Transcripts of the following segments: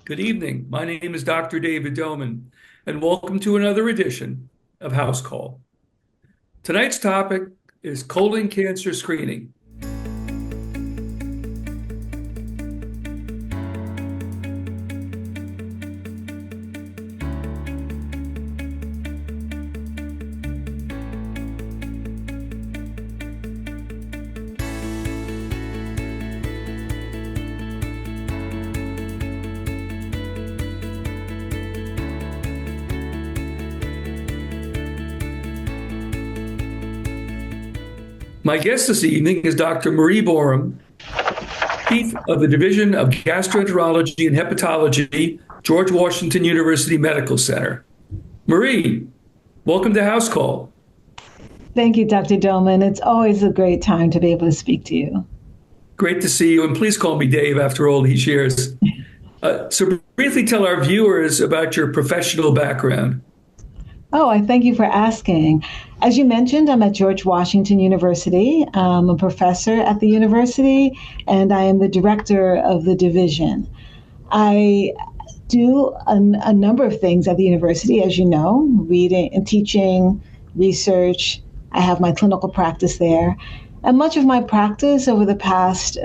Good evening. My name is Dr. David Doman, and welcome to another edition of Housecall. Tonight's topic is colon cancer screening. My guest this evening is Dr. Marie Borum, Chief of the Division of Gastroenterology and Hepatology, George Washington University Medical Center. Marie, welcome to Housecall. Thank you, Dr. Doman. It's always a great time to be able to speak to you. Great to see you, and please call me Dave after all these years. So briefly tell our viewers about your professional background. Oh, I thank you for asking. As you mentioned, I'm at George Washington University. I'm a professor at the university, and I am the director of the division. I do a number of things at the university, as you know, reading and teaching, research. I have my clinical practice there. And much of my practice over the past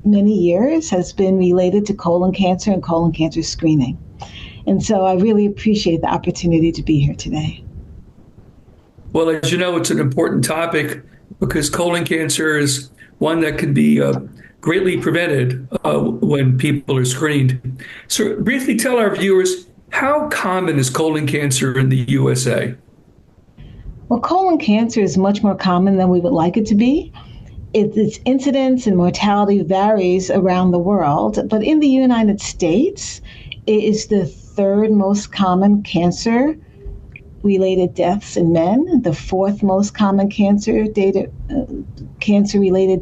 many years has been related to colon cancer and colon cancer screening. And so I really appreciate the opportunity to be here today. Well, as you know, it's an important topic because colon cancer is one that can be greatly prevented when people are screened. So briefly tell our viewers, how common is colon cancer in the USA? Well, colon cancer is much more common than we would like it to be. Its incidence and mortality varies around the world, but in the United States, it is the third most common cancer-related deaths in men, the fourth most common cancer-related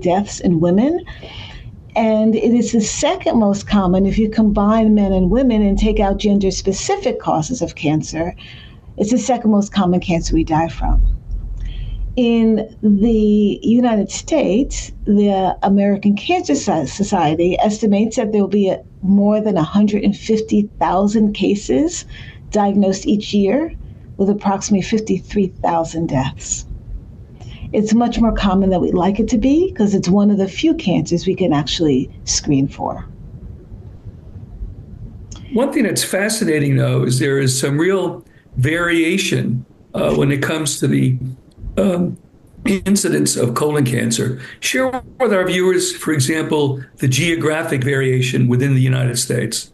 deaths in women, and it is the second most common if you combine men and women and take out gender-specific causes of cancer. It's the second most common cancer we die from. In the United States, the American Cancer Society estimates that there will be more than 150,000 cases diagnosed each year, with approximately 53,000 deaths. It's much more common than we'd like it to be because it's one of the few cancers we can actually screen for. One thing that's fascinating, though, is there is some real variation when it comes to the incidence of colon cancer. Share with our viewers, for example, the geographic variation within the United States.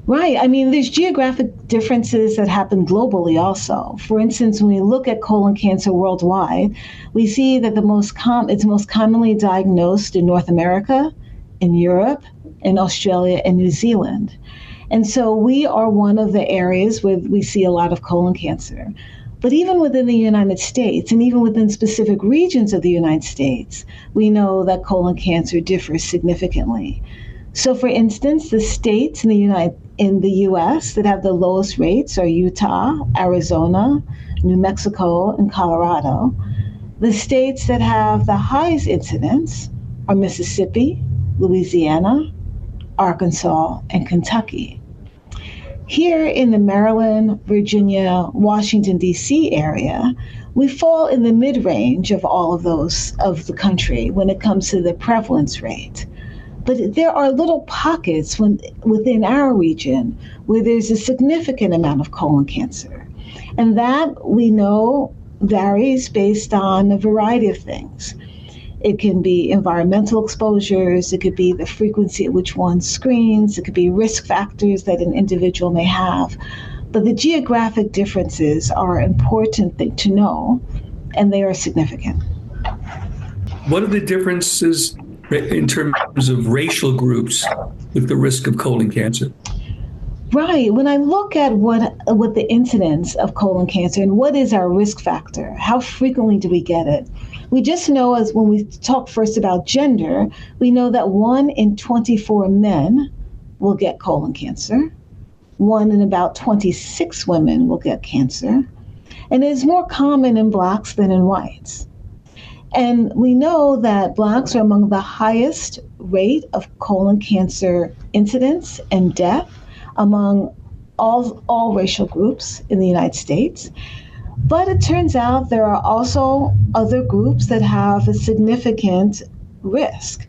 Right. I mean, there's geographic differences that happen globally also. For instance, when we look at colon cancer worldwide, we see that it's most commonly diagnosed in North America, in Europe, in Australia, and New Zealand. And so we are one of the areas where we see a lot of colon cancer. But even within the United States, and even within specific regions of the United States, we know that colon cancer differs significantly. So for instance, the states in the U.S. that have the lowest rates are Utah, Arizona, New Mexico, and Colorado. The states that have the highest incidence are Mississippi, Louisiana, Arkansas, and Kentucky. Here in the Maryland, Virginia, Washington, D.C. area, we fall in the mid-range of all of those of the country when it comes to the prevalence rate. But there are little pockets within our region where there's a significant amount of colon cancer. And that we know varies based on a variety of things. It can be environmental exposures, it could be the frequency at which one screens, it could be risk factors that an individual may have. But the geographic differences are an important thing to know, and they are significant. What are the differences in terms of racial groups with the risk of colon cancer? Right. When I look at what the incidence of colon cancer and what is our risk factor, how frequently do we get it? We just know, as when we talk first about gender, we know that 1 in 24 men will get colon cancer. 1 in about 26 women will get cancer. And it is more common in Blacks than in whites. And we know that Blacks are among the highest rate of colon cancer incidence and death, among all racial groups in the United States. But it turns out there are also other groups that have a significant risk.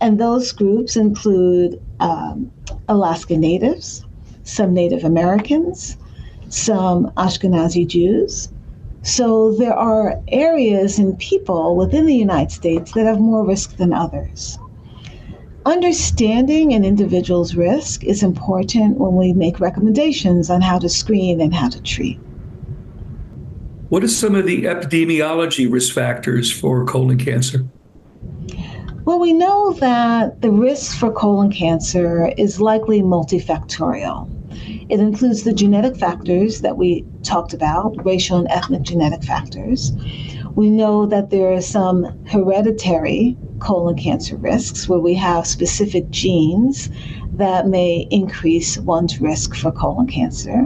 And those groups include Alaska Natives, some Native Americans, some Ashkenazi Jews. So there are areas and people within the United States that have more risk than others. Understanding an individual's risk is important when we make recommendations on how to screen and how to treat. What are some of the epidemiology risk factors for colon cancer? Well, we know that the risk for colon cancer is likely multifactorial. It includes the genetic factors that we talked about, racial and ethnic genetic factors. We know that there are some hereditary colon cancer risks where we have specific genes that may increase one's risk for colon cancer.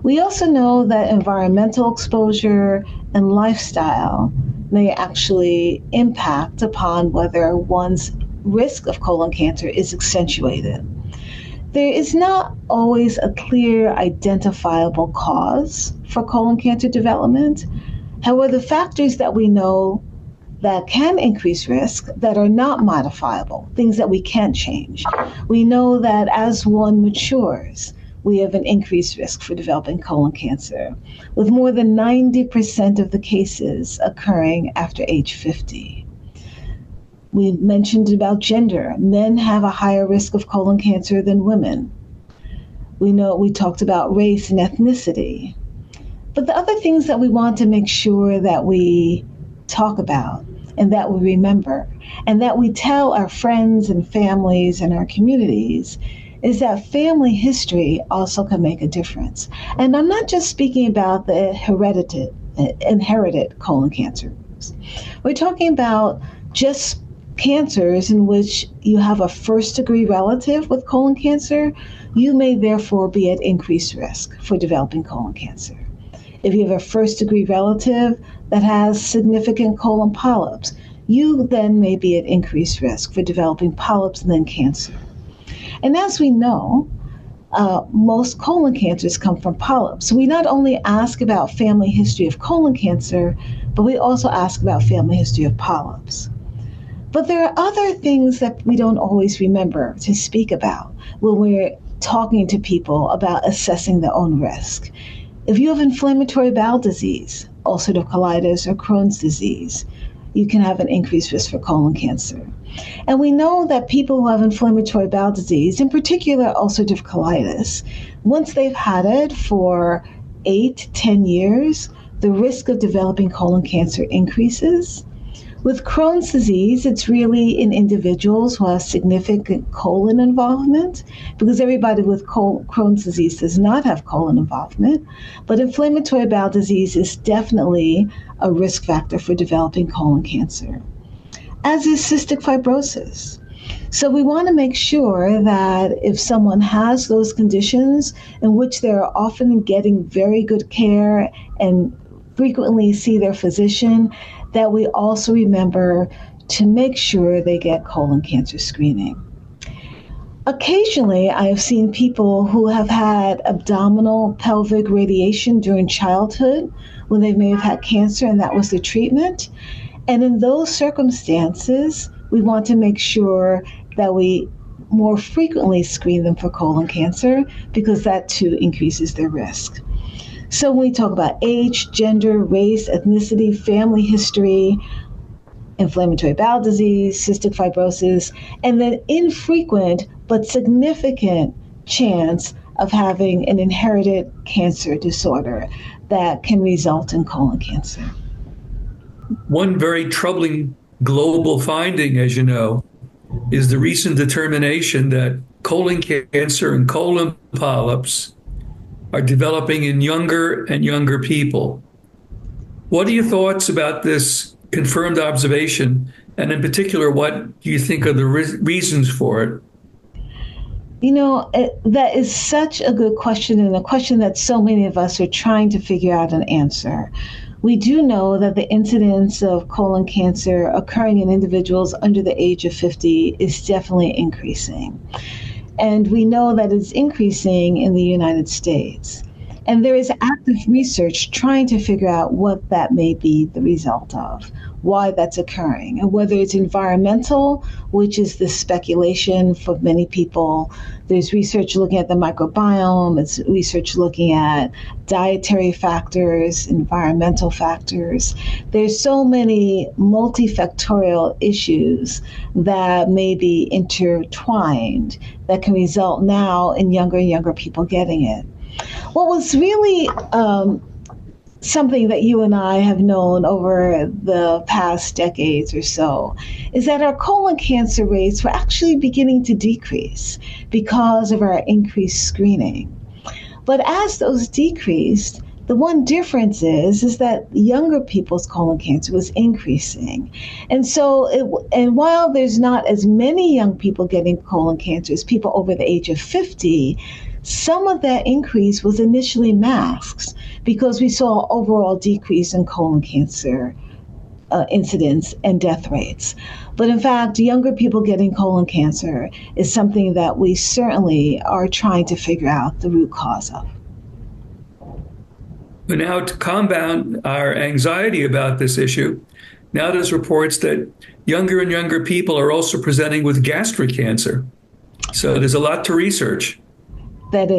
We also know that environmental exposure and lifestyle may actually impact upon whether one's risk of colon cancer is accentuated. There is not always a clear identifiable cause for colon cancer development. However, the factors that we know that can increase risk that are not modifiable, things that we can't change. We know that as one matures, we have an increased risk for developing colon cancer, with more than 90% of the cases occurring after age 50. We mentioned about gender. Men have a higher risk of colon cancer than women. We talked about race and ethnicity. But the other things that we want to make sure that we talk about and that we remember and that we tell our friends and families and our communities is that family history also can make a difference. And I'm not just speaking about the inherited colon cancers. We're talking about just cancers in which you have a first-degree relative with colon cancer. You may therefore be at increased risk for developing colon cancer. If you have a first-degree relative that has significant colon polyps, you then may be at increased risk for developing polyps and then cancer. And as we know, most colon cancers come from polyps. So we not only ask about family history of colon cancer, but we also ask about family history of polyps. But there are other things that we don't always remember to speak about when we're talking to people about assessing their own risk. If you have inflammatory bowel disease, ulcerative colitis, or Crohn's disease, you can have an increased risk for colon cancer. And we know that people who have inflammatory bowel disease, in particular ulcerative colitis, once they've had it for 8 to 10 years, the risk of developing colon cancer increases. With Crohn's disease, it's really in individuals who have significant colon involvement, because everybody with Crohn's disease does not have colon involvement. But inflammatory bowel disease is definitely a risk factor for developing colon cancer, as is cystic fibrosis. So we want to make sure that if someone has those conditions in which they're often getting very good care and frequently see their physician, that we also remember to make sure they get colon cancer screening. Occasionally, I have seen people who have had abdominal pelvic radiation during childhood when they may have had cancer and that was the treatment. And in those circumstances, we want to make sure that we more frequently screen them for colon cancer because that too increases their risk. So when we talk about age, gender, race, ethnicity, family history, inflammatory bowel disease, cystic fibrosis, and then infrequent but significant chance of having an inherited cancer disorder that can result in colon cancer. One very troubling global finding, as you know, is the recent determination that colon cancer and colon polyps are developing in younger and younger people. What are your thoughts about this confirmed observation? And in particular, what do you think are the reasons for it? You know, that is such a good question, and a question that so many of us are trying to figure out an answer. We do know that the incidence of colon cancer occurring in individuals under the age of 50 is definitely increasing. And we know that it's increasing in the United States. And there is active research trying to figure out what that may be the result of, why that's occurring, and whether it's environmental, which is the speculation for many people. There's research looking at the microbiome, it's research looking at dietary factors, environmental factors. There's so many multifactorial issues that may be intertwined that can result now in younger and younger people getting it. What was really something that you and I have known over the past decades or so is that our colon cancer rates were actually beginning to decrease because of our increased screening. But as those decreased, the one difference is that younger people's colon cancer was increasing. And while there's not as many young people getting colon cancer as people over the age of 50, some of that increase was initially masked because we saw an overall decrease in colon cancer incidence and death rates. But in fact, younger people getting colon cancer is something that we certainly are trying to figure out the root cause of. But now, to compound our anxiety about this issue, now there's reports that younger and younger people are also presenting with gastric cancer. So there's a lot to research. It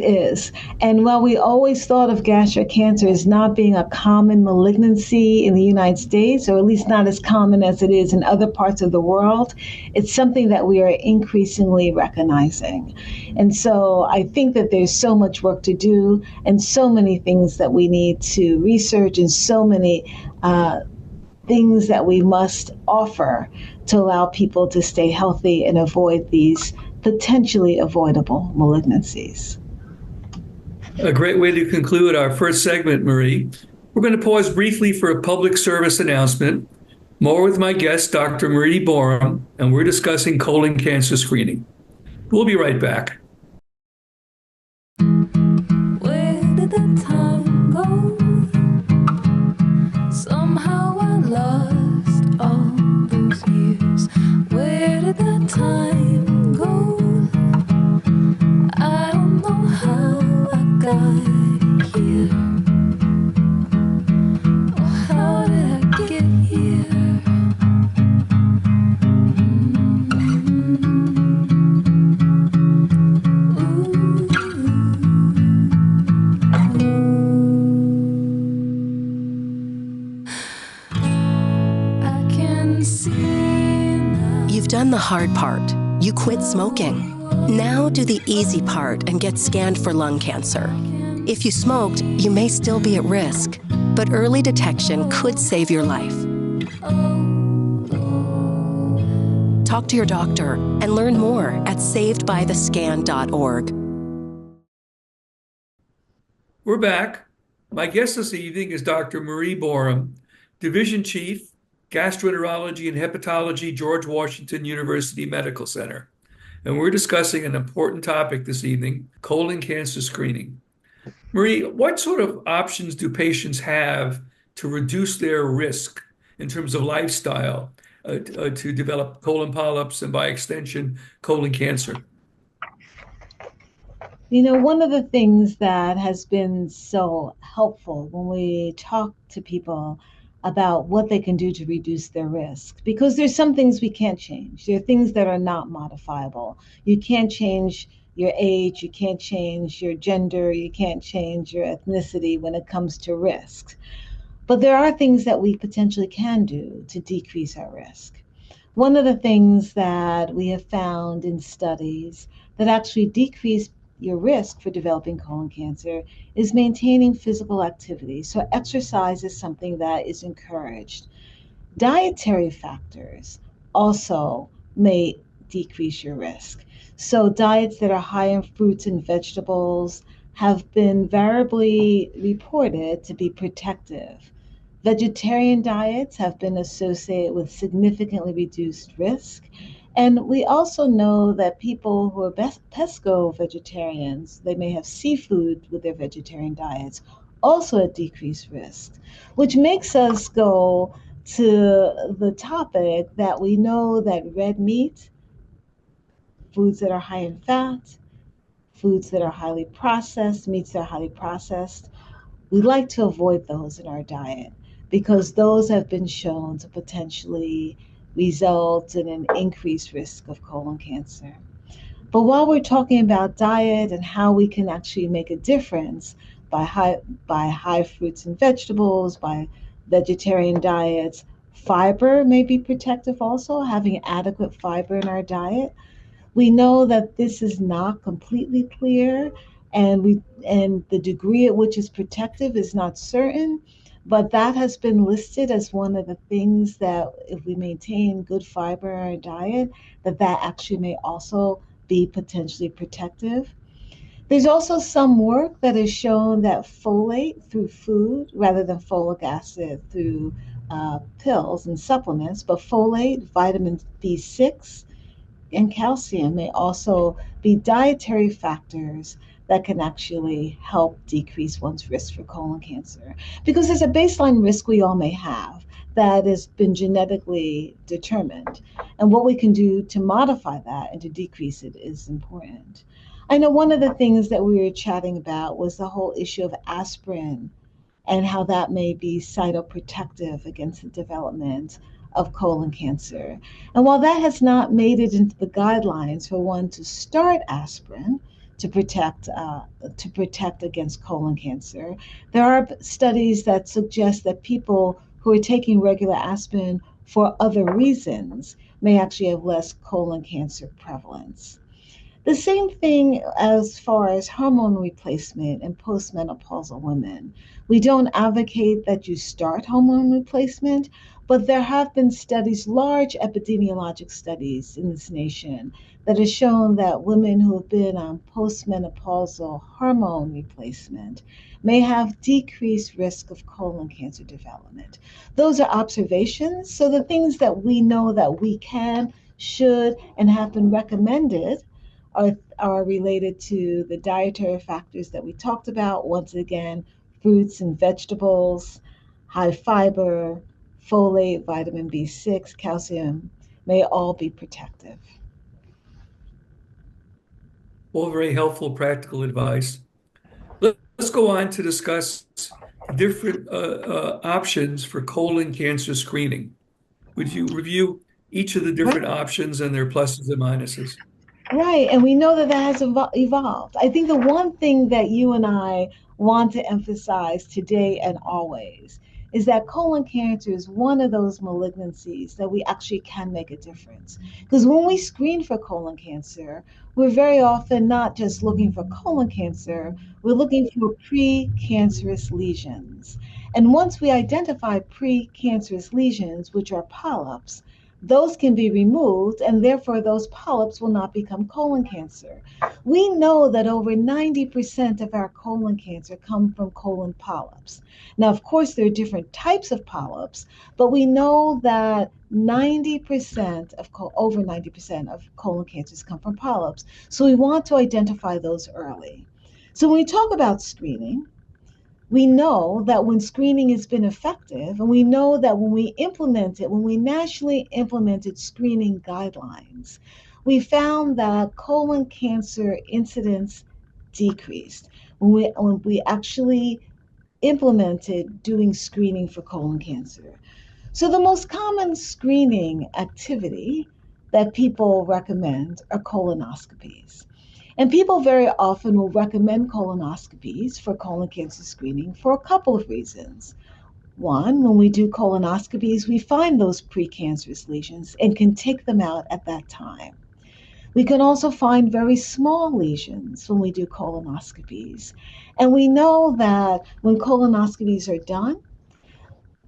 is. And while we always thought of gastric cancer as not being a common malignancy in the United States, or at least not as common as it is in other parts of the world, it's something that we are increasingly recognizing. And so I think that there's so much work to do and so many things that we need to research and so many things that we must offer to allow people to stay healthy and avoid these potentially avoidable malignancies. A great way to conclude our first segment, Marie. We're going to pause briefly for a public service announcement. More with my guest, Dr. Marie Borum, and we're discussing colon cancer screening. We'll be right back. Where did the time go? Somehow I lost all those years. Where did the time go? I don't know how I got here. Oh, how did I get here? I can see now. You've done the hard part. You quit smoking. Now do the easy part and get scanned for lung cancer. If you smoked, you may still be at risk, but early detection could save your life. Talk to your doctor and learn more at savedbythescan.org. We're back. My guest this evening is Dr. Marie Borum, Division Chief, Gastroenterology and Hepatology, George Washington University Medical Center. And we're discussing an important topic this evening, colon cancer screening. Marie, what sort of options do patients have to reduce their risk in terms of lifestyle to develop colon polyps and by extension, colon cancer? You know, one of the things that has been so helpful when we talk to people about what they can do to reduce their risk, because there's some things we can't change. There are things that are not modifiable. You can't change your age, you can't change your gender, you can't change your ethnicity when it comes to risks. But there are things that we potentially can do to decrease our risk. One of the things that we have found in studies that actually decrease your risk for developing colon cancer is maintaining physical activity. So exercise is something that is encouraged. Dietary factors also may decrease your risk. So diets that are high in fruits and vegetables have been variably reported to be protective. Vegetarian diets have been associated with significantly reduced risk. And we also know that people who are pesco vegetarians, they may have seafood with their vegetarian diets, also at decreased risk, which makes us go to the topic that we know that red meat foods that are high in fat, foods that are highly processed, meats that are highly processed. We like to avoid those in our diet because those have been shown to potentially result in an increased risk of colon cancer. But while we're talking about diet and how we can actually make a difference by high fruits and vegetables, by vegetarian diets, fiber may be protective also, having adequate fiber in our diet. We know that this is not completely clear, and the degree at which it's protective is not certain, but that has been listed as one of the things that if we maintain good fiber in our diet, that actually may also be potentially protective. There's also some work that has shown that folate through food rather than folic acid through pills and supplements, but folate, vitamin B6, and calcium may also be dietary factors that can actually help decrease one's risk for colon cancer. Because there's a baseline risk we all may have that has been genetically determined. And what we can do to modify that and to decrease it is important. I know one of the things that we were chatting about was the whole issue of aspirin and how that may be cytoprotective against the development of colon cancer. And while that has not made it into the guidelines for one to start aspirin to protect against colon cancer, there are studies that suggest that people who are taking regular aspirin for other reasons may actually have less colon cancer prevalence. The same thing as far as hormone replacement in postmenopausal women. We don't advocate that you start hormone replacement, but there have been studies, large epidemiologic studies in this nation, that have shown that women who have been on postmenopausal hormone replacement may have decreased risk of colon cancer development. Those are observations. So the things that we know that we can, should, and have been recommended are related to the dietary factors that we talked about. Once again, fruits and vegetables, high fiber, folate, vitamin B6, calcium may all be protective. All very helpful, practical advice. Let's go on to discuss different options for colon cancer screening. Would you review each of the different options and their pluses and minuses? Right, and we know that that has evolved. I think the one thing that you and I want to emphasize today and always is that colon cancer is one of those malignancies that we actually can make a difference. Because when we screen for colon cancer, we're very often not just looking for colon cancer, we're looking for precancerous lesions. And once we identify precancerous lesions, which are polyps, those can be removed, and therefore those polyps will not become colon cancer. We know that over 90% of our colon cancer come from colon polyps. Now, of course, there are different types of polyps, but we know that 90% of over 90% of colon cancers come from polyps. So we want to identify those early. So when we talk about screening, we know that when screening has been effective, and we know that when we nationally implemented screening guidelines, we found that colon cancer incidence decreased when we actually implemented doing screening for colon cancer. So the most common screening activity that people recommend are colonoscopies. And people very often will recommend colonoscopies for colon cancer screening for a couple of reasons. One, when we do colonoscopies, we find those precancerous lesions and can take them out at that time. We can also find very small lesions when we do colonoscopies. And we know that when colonoscopies are done,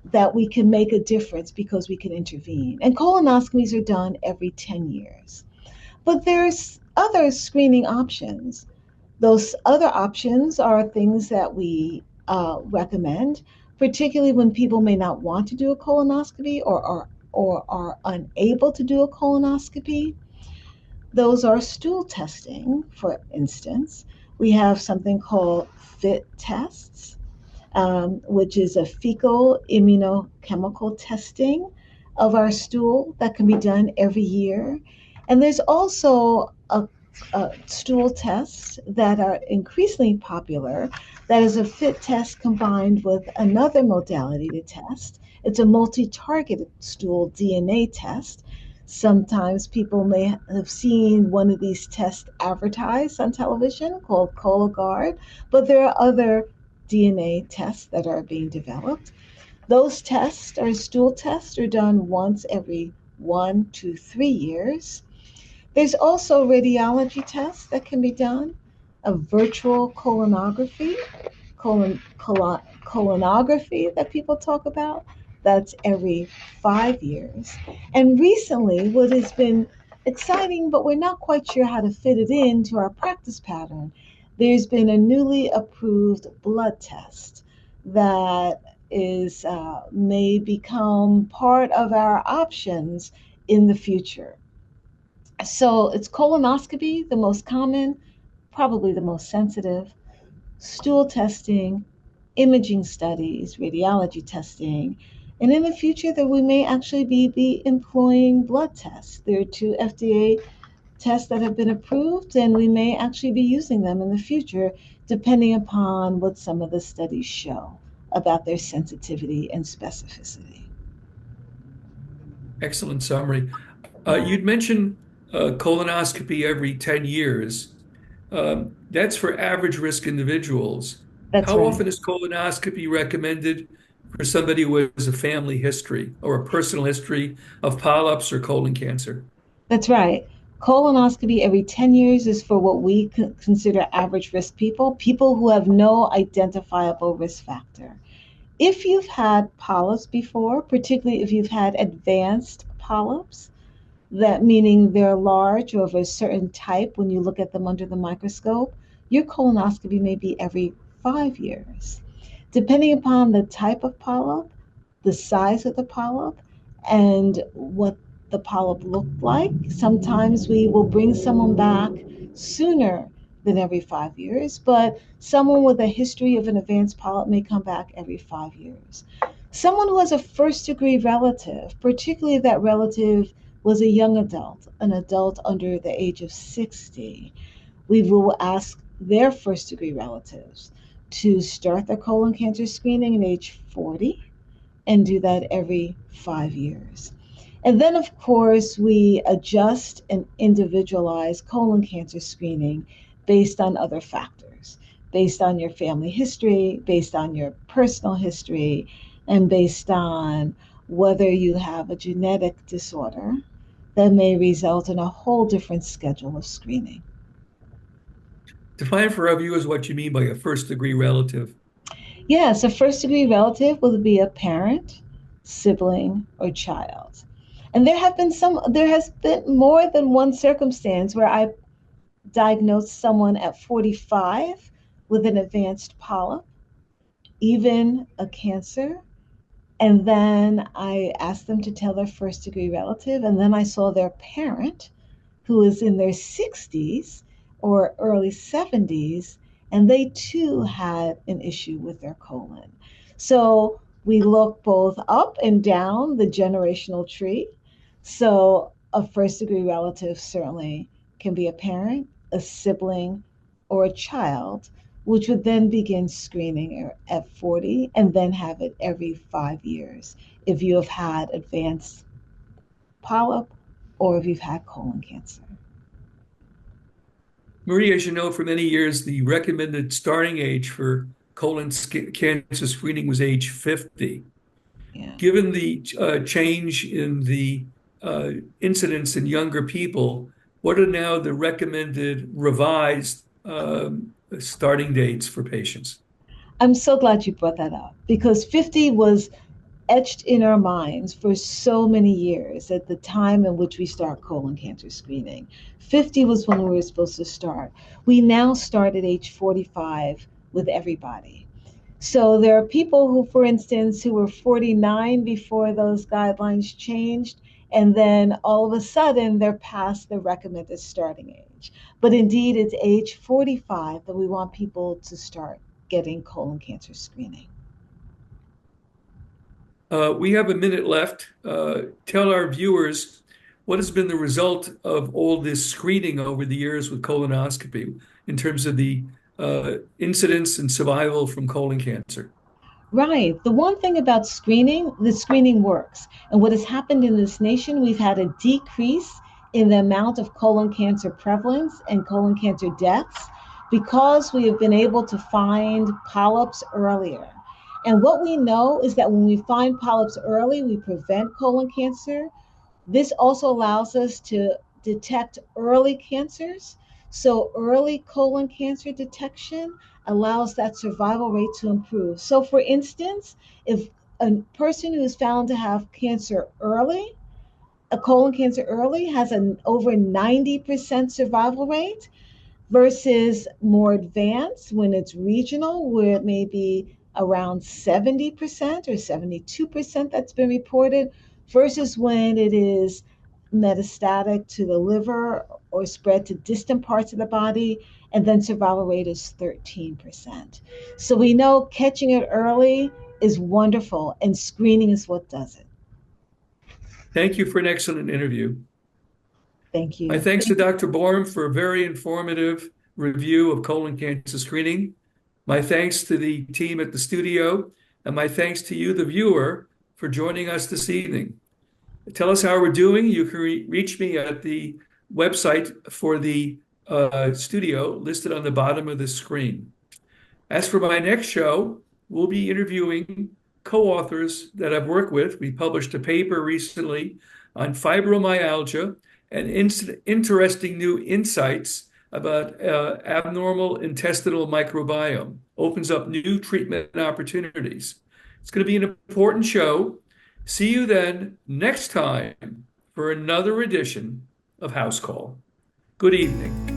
that we can make a difference because we can intervene. And colonoscopies are done every 10 years. But there's other screening options. Those other options are things that we recommend, particularly when people may not want to do a colonoscopy or are unable to do a colonoscopy. Those are stool testing, for instance. We have something called FIT tests, which is a fecal immunochemical testing of our stool that can be done every year. And there's also a, stool tests that are increasingly popular. That is a fit test combined with another modality to test. It's a multi-targeted stool DNA test. Sometimes people may have seen one of these tests advertised on television called Cologuard, but there are other DNA tests that are being developed. Those tests or stool tests are done once every 1 to 3 years. There's also radiology tests that can be done, a virtual colonography, colonography that people talk about. That's every 5 years. And recently, what has been exciting, but we're not quite sure how to fit it into our practice pattern, there's been a newly approved blood test that is may become part of our options in the future. So it's colonoscopy, the most common, probably the most sensitive, stool testing, imaging studies, radiology testing, and in the future that we may actually be employing blood tests. There are two FDA tests that have been approved, and we may actually be using them in the future, depending upon what some of the studies show about their sensitivity and specificity. Excellent summary. You'd mentioned colonoscopy every 10 years. That's for average risk individuals. That's How right. often is colonoscopy recommended for somebody who has a family history or a personal history of polyps or colon cancer? That's right. Colonoscopy every 10 years is for what we consider average risk people, people who have no identifiable risk factor. If you've had polyps before, particularly if you've had advanced polyps, that meaning they're large or of a certain type when you look at them under the microscope, your colonoscopy may be every 5 years. Depending upon the type of polyp, the size of the polyp, and what the polyp looked like, sometimes we will bring someone back sooner than every 5 years, but someone with a history of an advanced polyp may come back every 5 years. Someone who has a first degree relative, particularly if that relative was a young adult, an adult under the age of 60, we will ask their first degree relatives to start their colon cancer screening at age 40 and do that every 5 years. And then, of course, we adjust and individualize colon cancer screening based on other factors, based on your family history, based on your personal history, and based on whether you have a genetic disorder that may result in a whole different schedule of screening. Define for our viewers what you mean by a first degree relative. Yes, a first degree relative will be a parent, sibling, or child. And there has been more than one circumstance where I diagnosed someone at 45 with an advanced polyp, even a cancer. And then I asked them to tell their first degree relative. And then I saw their parent, who is in their 60s or early 70s, and they too had an issue with their colon. So we look both up and down the generational tree. So a first degree relative certainly can be a parent, a sibling, or a child, which would then begin screening at 40 and then have it every 5 years if you have had advanced polyp or if you've had colon cancer. Marie, as you know, for many years, the recommended starting age for cancer screening was age 50. Yeah. Given the change in the incidence in younger people, what are now the recommended revised starting dates for patients? I'm so glad you brought that up because 50 was etched in our minds for so many years at the time in which we start colon cancer screening. 50 was when we were supposed to start. We now start at age 45 with everybody. So there are people who, for instance, who were 49 before those guidelines changed, and then all of a sudden they're past the recommended starting age. But indeed, it's age 45 that we want people to start getting colon cancer screening. We have a minute left. Tell our viewers what has been the result of all this screening over the years with colonoscopy in terms of the incidence and survival from colon cancer? Right. The one thing about screening, the screening works. And what has happened in this nation, we've had a decrease in the amount of colon cancer prevalence and colon cancer deaths because we have been able to find polyps earlier. And what we know is that when we find polyps early, we prevent colon cancer. This also allows us to detect early cancers. So, early colon cancer detection allows that survival rate to improve. So, for instance, if a person who is found to have cancer early, a colon cancer early, has an over 90% survival rate, versus more advanced when it's regional, where it may be around 70% or 72% that's been reported, versus when it is metastatic to the liver or spread to distant parts of the body, and then survival rate is 13%. So we know catching it early is wonderful, and screening is what does it. Thank you for an excellent interview. Thank My you. thanks to Dr. Borum for a very informative review of colon cancer screening. My thanks to the team at the studio, and my thanks to you, the viewer, for joining us this evening. Tell us how we're doing. You can reach me at the website for the studio listed on the bottom of the screen. As for my next show, we'll be interviewing co-authors that I've worked with. We published a paper recently on fibromyalgia and interesting new insights about abnormal intestinal microbiome. Opens up new treatment opportunities. It's going to be an important show. See you then next time for another edition of Housecall. Good evening.